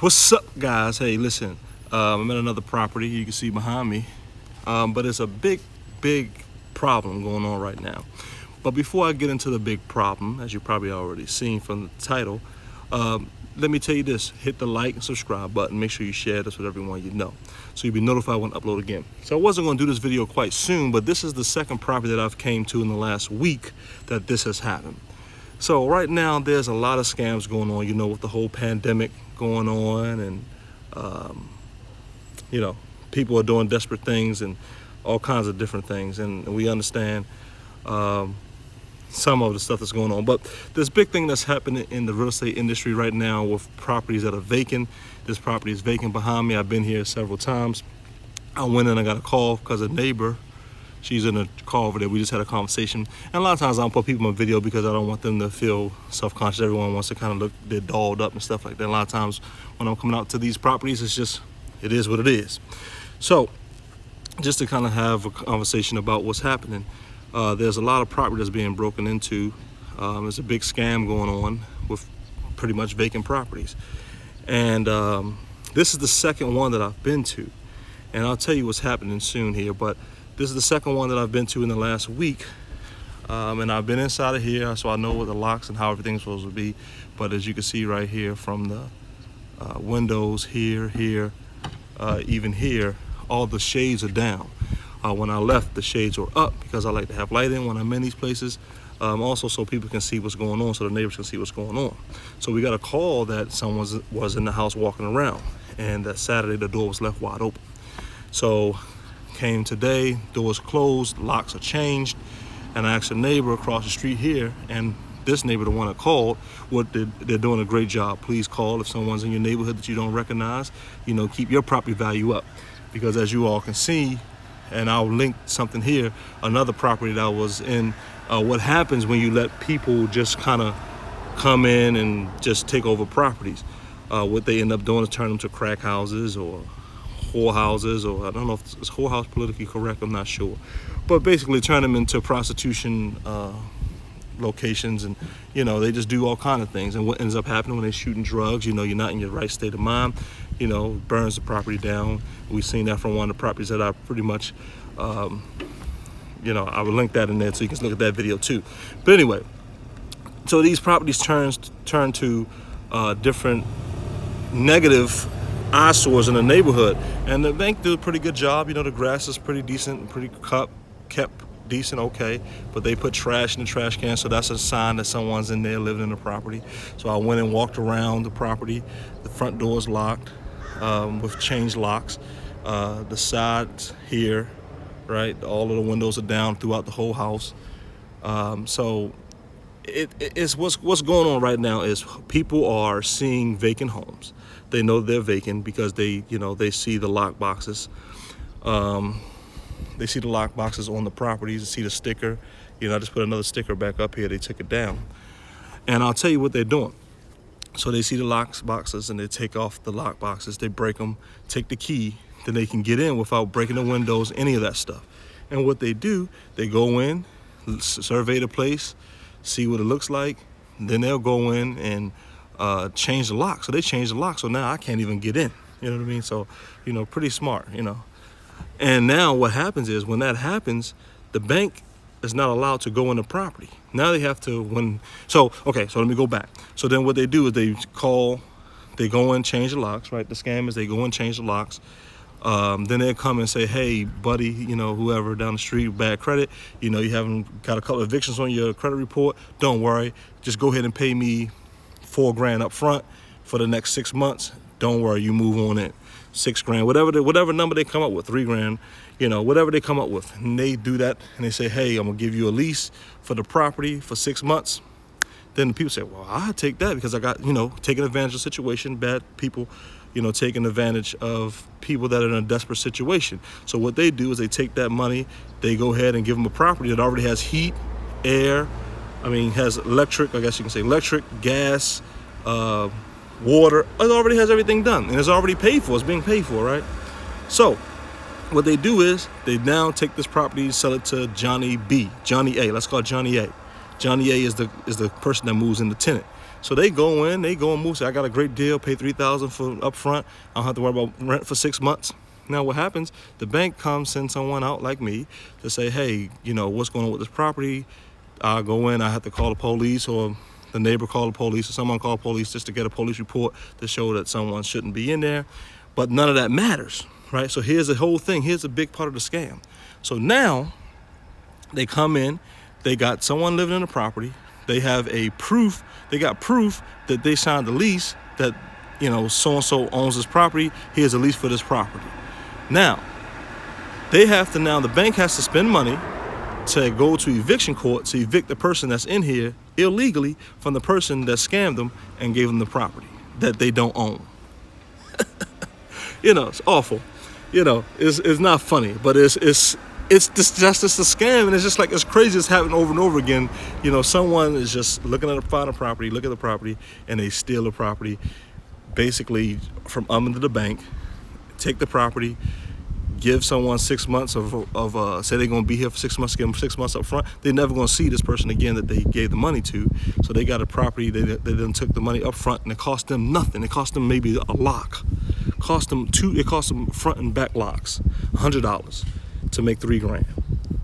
What's up, guys? Hey, listen, I'm at another property you can see behind me, but it's a big problem going on right now. But before I get into the big problem, as you probably already seen from the title, let me tell you this: hit the like and subscribe button. Make sure you share this with everyone you know, so you'll be notified when I upload again. So I wasn't going to do this video quite soon, but this is the second property that I've came to in the last week that this has happened. So right now there's a lot of scams going on, you know, with the whole pandemic going on, and you know, people are doing desperate things and all kinds of different things, and we understand some of the stuff that's going on. But this big thing that's happening in the real estate industry right now with properties that are vacant. This property is vacant behind me. I've been here several times. I went in, I got a call because a neighbor, she's in a car over there. We just had a conversation. And a lot of times I don't put people on video because I don't want them to feel self-conscious. Everyone wants to kind of look, they're dolled up and stuff like that. A lot of times when I'm coming out to these properties, it's just, it is what it is. So just to kind of have a conversation about what's happening, there's a lot of property that's being broken into. There's a big scam going on with pretty much vacant properties. And this is the second one that I've been to. And I'll tell you what's happening soon here, but this is the second one that I've been to in the last week. And I've been inside of here, so I know what the locks and how everything's supposed to be. But as you can see right here from the windows here, even here, all the shades are down. When I left, the shades were up because I like to have light in when I'm in these places. Also so people can see what's going on, so the neighbors can see what's going on. So we got a call that someone was in the house walking around, and that Saturday the door was left wide open. So came today, doors closed, locks are changed, and I asked a neighbor across the street here, and this neighbor, the one that called, they're doing a great job. Please call if someone's in your neighborhood that you don't recognize. You know, keep your property value up, because as you all can see, and I'll link something here, another property that I was in, what happens when you let people just kind of come in and just take over properties. What they end up doing is turn them to crack houses or whore houses, or I don't know if it's whorehouse politically correct, I'm not sure. But basically turn them into prostitution locations, and you know, they just do all kind of things. And what ends up happening when they're shooting drugs, you know, you're not in your right state of mind, you know, burns the property down. We've seen that from one of the properties that I pretty much you know, I will link that in there so you can look at that video too. But anyway, so these properties turn to different negative eyesores in the neighborhood, and the bank do a pretty good job. You know, the grass is pretty decent, pretty kept decent, okay, but they put trash in the trash can, so that's a sign that someone's in there living in the property. So I went and walked around the property. The front door is locked with changed locks. The sides here, right, all of the windows are down throughout the whole house. So it's what's going on right now is people are seeing vacant homes. They know they're vacant because they see the lock boxes. They see the lock boxes on the properties. They see the sticker. You know, I just put another sticker back up here. They took it down. And I'll tell you what they're doing. So they see the lock boxes and they take off the lock boxes. They break them, take the key, then they can get in without breaking the windows, any of that stuff. And what they do, they go in, survey the place, see what it looks like. Then they'll go in and change the lock. So they change the lock, so now I can't even get in. You know what I mean? So, you know, pretty smart, you know. And now what happens is when that happens, the bank is not allowed to go in the property. Now they have to, so let me go back. So then what they do is they go in, change the locks, right? The scam is they go in, change the locks. Then they'll come and say, hey, buddy, you know, whoever down the street, bad credit, you know, you haven't got a couple of evictions on your credit report. Don't worry. Just go ahead and pay me $4,000 up front for the next 6 months. Don't worry, you move on in. $6,000, whatever number they come up with, $3,000, you know, whatever they come up with. And they do that and they say, hey, I'm gonna give you a lease for the property for 6 months. Then the people say, well, I'll take that because I got, you know, taking advantage of the situation, bad people, you know, taking advantage of people that are in a desperate situation. So what they do is they take that money, they go ahead and give them a property that already has heat, air, has electric, I guess you can say electric, gas, water. It already has everything done and it's already paid for. It's being paid for, right? So what they do is they now take this property, sell it to Johnny A. Let's call it Johnny A. Johnny A is the person that moves in, the tenant. So they go in, they go and move. Say, I got a great deal, pay $3,000 for up front. I don't have to worry about rent for 6 months. Now what happens, the bank comes, send someone out like me to say, hey, what's going on with this property? I go in, I have to call the police, or the neighbor call the police, or someone call police just to get a police report to show that someone shouldn't be in there. But none of that matters, right? So here's the whole thing. Here's a big part of the scam. So now they come in, they got someone living in the property. They have proof that they signed a lease that, so-and-so owns this property. Here's a lease for this property. Now, the bank has to spend money to go to eviction court to evict the person that's in here illegally from the person that scammed them and gave them the property that they don't own. It's awful. It's not funny, but it's just a scam, and it's just like, it's crazy. It's happening over and over again. Someone is just looking at the property, look at the property, and they steal the property, basically from under the bank, take the property, give someone 6 months of say they're going to be here for 6 months, give them 6 months up front. They're never going to see this person again that they gave the money to. So they got a property, they then took the money up front, and it cost them nothing. It cost them maybe a lock. It cost them front and back locks, $100 to make $3,000.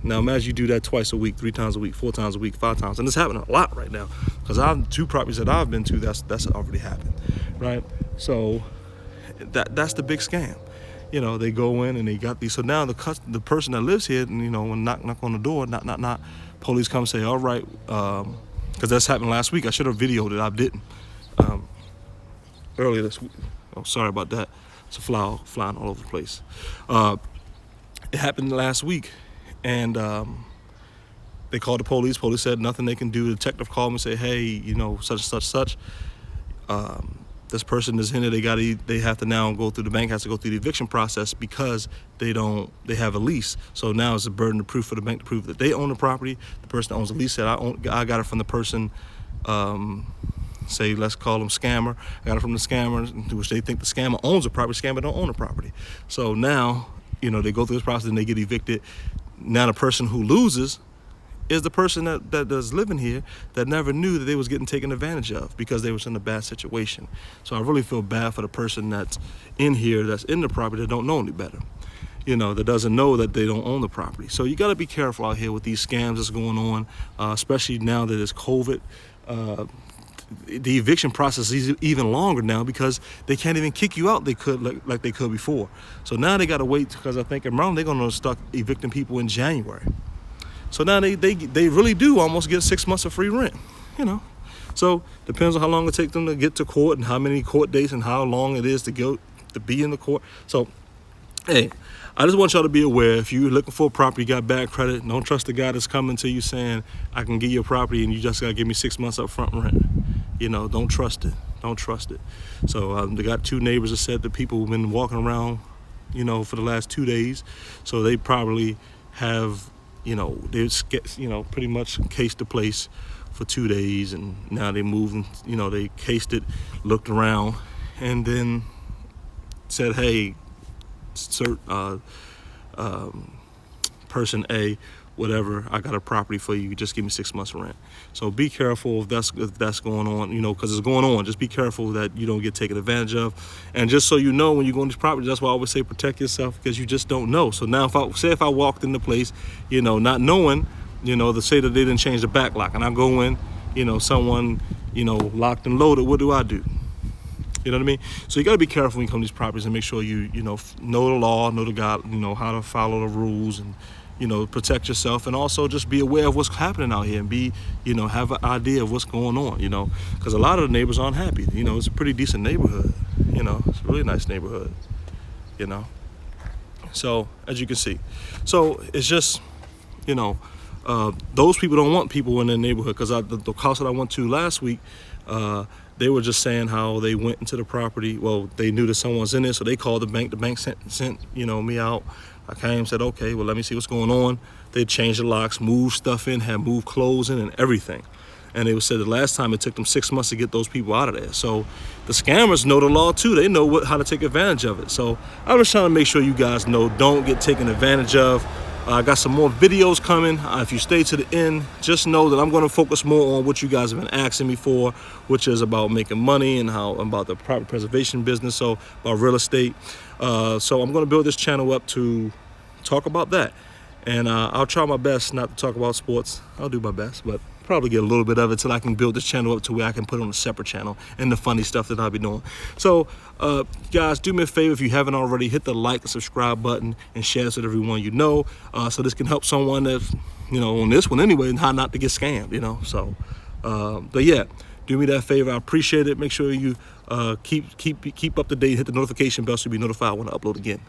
Now imagine you do that twice a week, 3 times a week, 4 times a week, 5 times, and it's happening a lot right now. Because 2 properties that I've been to, that's already happened, right? So that's the big scam. They go in and they got these. So now the person that lives here, and when knock on the door, knock, police come say, all right, because that's happened last week. I should have videoed it. I didn't. Earlier this week. Oh, sorry about that. It's a flying all over the place. It happened last week, and they called the police. Police said nothing they can do. The detective called me and said, hey, such and such. This person is in it. They have to now go through, the bank has to go through the eviction process because they have a lease. So now it's a burden of proof for the bank to prove that they own the property. The person that owns the lease said, I got it from the person, say, let's call them scammer. I got it from the scammer, which they think the scammer owns the property. Scammer don't own the property. So now, they go through this process and they get evicted. Now the person who loses is the person that's living here that never knew that they was getting taken advantage of because they was in a bad situation. So I really feel bad for the person that's in here, that's in the property, that don't know any better, that doesn't know that they don't own the property. So you got to be careful out here with these scams that's going on, especially now that it's COVID. The eviction process is even longer now because they can't even kick you out like they could before. So now they got to wait, because I think around they're going to start evicting people in January. So now they really do almost get 6 months of free rent, So depends on how long it takes them to get to court and how many court dates and how long it is to go to be in the court. So, hey, I just want y'all to be aware, if you're looking for a property, you got bad credit, don't trust the guy that's coming to you saying, I can give you a property and you just got to give me 6 months up front rent. Don't trust it. Don't trust it. So they got 2 neighbors that said that people have been walking around, for the last 2 days. So they probably have, they pretty much cased the place for 2 days, and now they moved, they cased it, looked around, and then said, hey, person A, whatever, I got a property for you, just give me 6 months rent. So be careful if that's going on, because it's going on. Just be careful that you don't get taken advantage of. And just so you know, when you go on these properties, that's why I always say protect yourself, because you just don't know. So now if I walked in the place, not knowing, to say that they didn't change the back lock, and I go in, someone, locked and loaded, what do I do? You know what I mean? So you got to be careful when you come to these properties and make sure you know the law, know the God, how to follow the rules, and protect yourself, and also just be aware of what's happening out here, and be, have an idea of what's going on, because a lot of the neighbors aren't happy. It's a pretty decent neighborhood, it's a really nice neighborhood, So as you can see, so it's just, those people don't want people in their neighborhood, because the house that I went to last week, they were just saying how they went into the property. Well, they knew that someone's in there, so they called the bank. The bank sent me out. I came and said, okay, well, let me see what's going on. They changed the locks, moved stuff in, had moved clothes in and everything. And they said the last time it took them 6 months to get those people out of there. So the scammers know the law too. They know how to take advantage of it. So I'm just trying to make sure you guys know, don't get taken advantage of. I got some more videos coming. If you stay to the end, just know that I'm going to focus more on what you guys have been asking me for, which is about making money and how about the property preservation business, so about real estate. So I'm going to build this channel up to talk about that. And I'll try my best not to talk about sports. I'll do my best, but probably get a little bit of it till I can build this channel up to where I can put it on a separate channel and the funny stuff that I'll be doing. So guys, do me a favor, if you haven't already, hit the like and subscribe button and share this with everyone you know, so this can help someone that's, you know, on this one anyway, and how not to get scammed, you know. So but yeah, do me that favor. I appreciate it. Make sure you keep up to date, hit the notification bell so you'll be notified when I upload again.